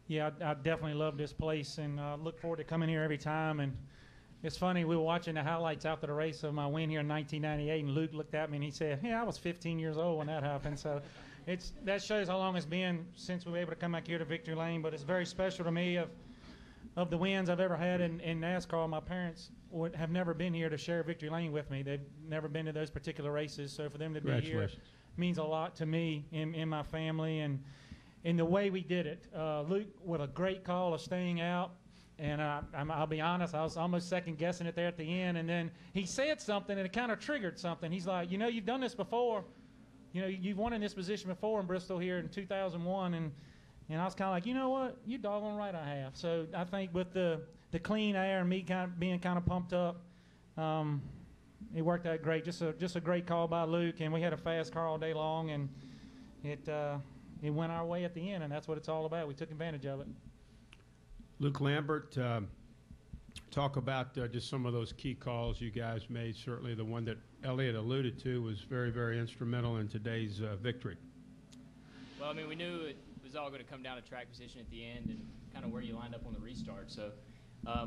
Yeah, I definitely love this place and look forward to coming here every time. And it's funny, we were watching the highlights after the race of my win here in 1998, and Luke looked at me and he said, "Yeah, I was 15 years old when that happened." So that shows how long it's been since we were able to come back here to Victory Lane. But it's very special to me of the wins I've ever had in NASCAR. My parents have never been here to share Victory Lane with me. They've never been to those particular races. So for them to be here means a lot to me in my family and in the way we did it. Luke with a great call of staying out. And I'll be honest, I was almost second-guessing it there at the end. And then he said something, and it kind of triggered something. He's like, "You know, you've done this before. You know, you've won in this position before in Bristol here in 2001. And I was kind of like, "You know what? You doggone right I have." So I think with the clean air and me being kind of pumped up, it worked out great. Just a great call by Luke. And we had a fast car all day long, and it went our way at the end, and that's what it's all about. We took advantage of it. Luke Lambert, talk about just some of those key calls you guys made. Certainly the one that Elliott alluded to was very, very instrumental in today's victory. Well, I mean, we knew it was all going to come down to track position at the end and kind of where you lined up on the restart. So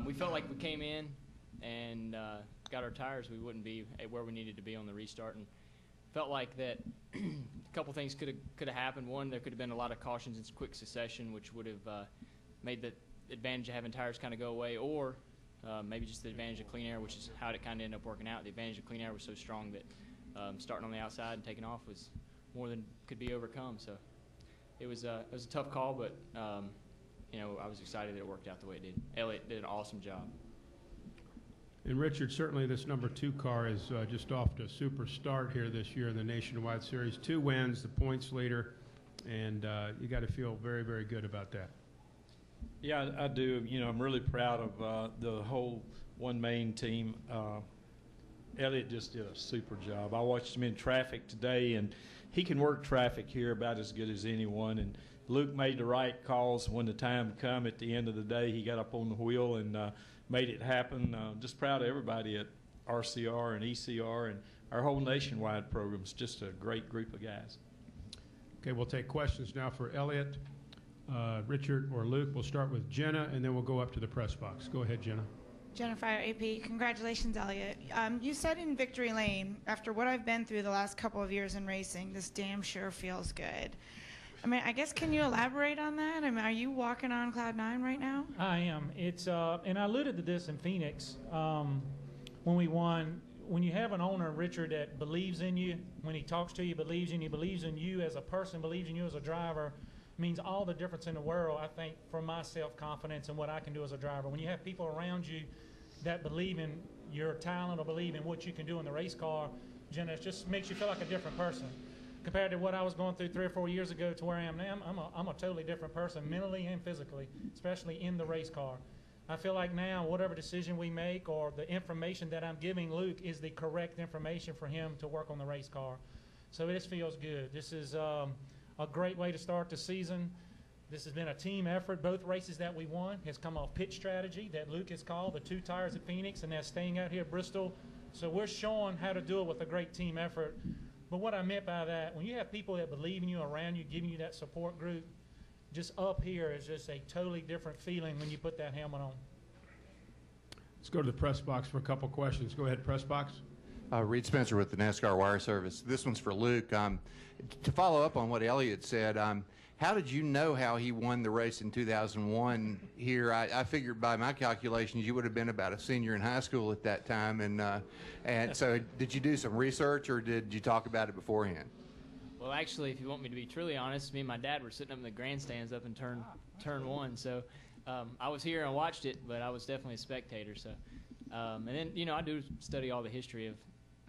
we felt like we came in and got our tires, we wouldn't be where we needed to be on the restart. And felt like that a couple things could have happened. One, there could have been a lot of cautions in quick succession, which would have made the advantage of having tires kind of go away, or maybe just the advantage of clean air, which is how it kind of ended up working out. The advantage of clean air was so strong that starting on the outside and taking off was more than could be overcome. So it was a tough call, but I was excited that it worked out the way it did. Elliott did an awesome job. And Richard, certainly this number 2 car is just off to a super start here this year in the Nationwide Series. 2 wins, the points leader, and you got to feel very, very good about that. Yeah, I do. I'm really proud of the whole One Main team. Elliott just did a super job. I watched him in traffic today, and he can work traffic here about as good as anyone. And Luke made the right calls when the time come. At the end of the day, he got up on the wheel and made it happen. Just proud of everybody at RCR and ECR and our whole Nationwide program. It's just a great group of guys. Okay, we'll take questions now for Elliott, Richard, or Luke. We'll start with Jenna, and then we'll go up to the press box. Go ahead, Jenna. Jennifer, AP, congratulations, Elliott. You said in Victory Lane, after what I've been through the last couple of years in racing, this damn sure feels good. I mean, I guess, can you elaborate on that? I mean, are you walking on cloud 9 right now? I am. It's and I alluded to this in Phoenix when we won. When you have an owner, Richard, that believes in you, when he talks to you, believes in you as a person, believes in you as a driver, means all the difference in the world, I think, for my self-confidence and what I can do as a driver. When you have people around you that believe in your talent or believe in what you can do in the race car, Jenna, it just makes you feel like a different person. Compared to what I was going through 3 or 4 years ago to where I am now, I'm a totally different person, mentally and physically, especially in the race car. I feel like now whatever decision we make or the information that I'm giving Luke is the correct information for him to work on the race car. So it just feels good. This is a great way to start the season. This has been a team effort. Both races that we won has come off pitch strategy that Luke has called, the 2 tires at Phoenix, and they're staying out here at Bristol. So we're showing how to do it with a great team effort. But what I meant by that, when you have people that believe in you around you, giving you that support group, just up here is just a totally different feeling when you put that helmet on. Let's go to the press box for a couple questions. Go ahead, press box. Reed Spencer with the NASCAR Wire Service. This one's for Luke. To follow up on what Elliott said, how did you know how he won the race in 2001 here? I figured by my calculations you would have been about a senior in high school at that time. And so did you do some research or did you talk about it beforehand? Well, actually, if you want me to be truly honest, me and my dad were sitting up in the grandstands up in turn 1. So I was here and watched it, but I was definitely a spectator. So, and then, I do study all the history of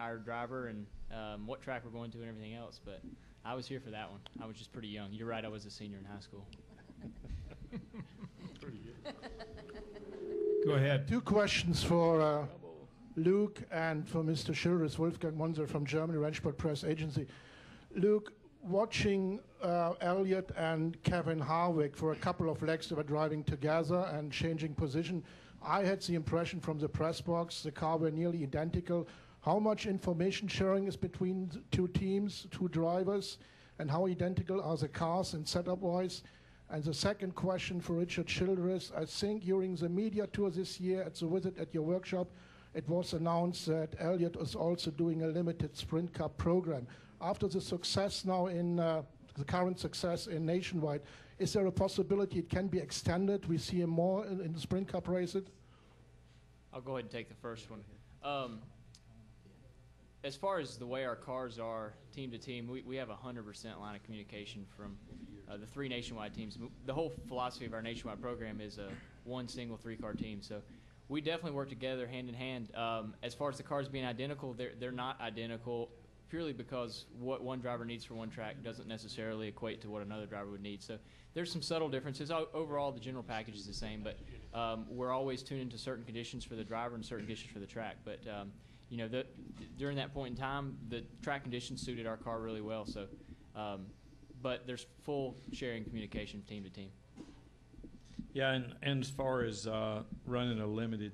our driver and what track we're going to and everything else, but I was here for that one. I was just pretty young. You're right, I was a senior in high school. Pretty good. Go ahead. 2 questions for Luke and for Mr. Childress, Wolfgang Monser from Germany, Rennsport Press Agency. Luke, watching Elliott and Kevin Harvick for a couple of legs, they were driving together and changing position. I had the impression from the press box the car were nearly identical. How much information sharing is between the 2 teams, 2 drivers, and how identical are the cars and setup-wise? And the second question for Richard Childress, I think during the media tour this year at the visit at your workshop, it was announced that Elliott is also doing a limited Sprint Cup program. After the success now in the current success in Nationwide, is there a possibility it can be extended? We see him more in the Sprint Cup races? I'll go ahead and take the first one. As far as the way our cars are team to team, we have a 100% line of communication from the 3 Nationwide teams. The whole philosophy of our Nationwide program is a one single 3-car team. So we definitely work together hand in hand. As far as the cars being identical, they're not identical purely because what one driver needs for one track doesn't necessarily equate to what another driver would need. So there's some subtle differences. Overall, the general package is the same, but we're always tuned into certain conditions for the driver and certain conditions for the track. But you know, during that point in time, the track conditions suited our car really well. So, but there's full sharing communication team to team. Yeah, and as far as running a limited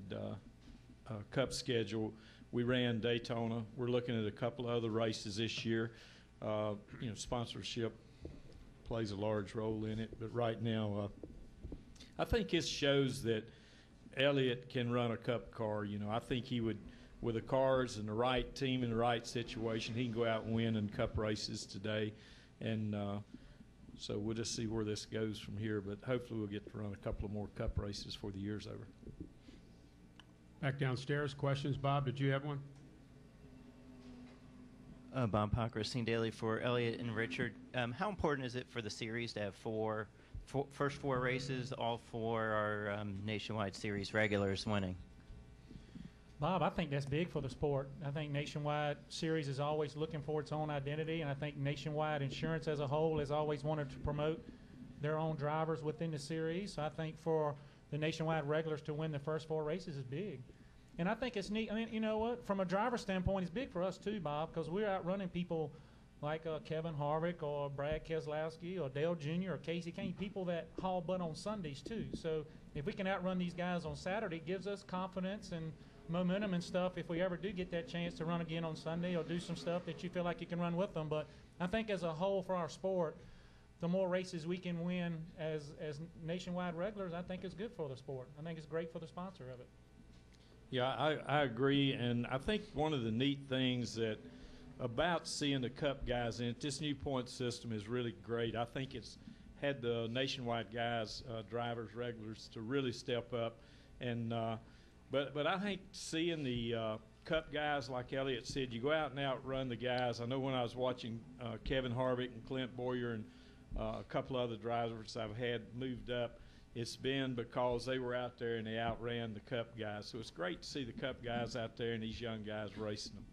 Cup schedule, we ran Daytona. We're looking at a couple of other races this year. You know, sponsorship plays a large role in it, but right now, I think this shows that Elliott can run a Cup car. You know, I think he would, with the cars and the right team in the right situation, he can go out and win in Cup races today. And so we'll just see where this goes from here, but hopefully we'll get to run a couple of more Cup races before the year's over. Back downstairs, questions. Bob, did you have one? Bob Ponker, Scene Daily for Elliott and Richard. How important is it for the series to have first four races, all 4 are Nationwide Series regulars winning? Bob, I think that's big for the sport. I think Nationwide Series is always looking for its own identity, and I think Nationwide Insurance as a whole has always wanted to promote their own drivers within the series. So I think for the Nationwide regulars to win the first 4 races is big. And I think it's neat. I mean, you know what? From a driver standpoint, it's big for us too, Bob, because we're outrunning people like Kevin Harvick or Brad Keselowski or Dale Jr. or Casey Kane, people that haul butt on Sundays too. So if we can outrun these guys on Saturday, it gives us confidence and momentum and stuff if we ever do get that chance to run again on Sunday or do some stuff that you feel like you can run with them. But I think as a whole for our sport, the more races we can win as Nationwide regulars, I think is good for the sport. I think it's great for the sponsor of it. Yeah, I agree, and I think one of the neat things that about seeing the Cup guys in it, this new point system is really great. I think it's had the Nationwide guys, drivers, regulars, to really step up, and but I think seeing the Cup guys, like Elliott said, you go out and outrun the guys. I know when I was watching Kevin Harvick and Clint Boyer and a couple other drivers I've had moved up, it's been because they were out there and they outran the Cup guys. So it's great to see the Cup guys out there and these young guys racing them.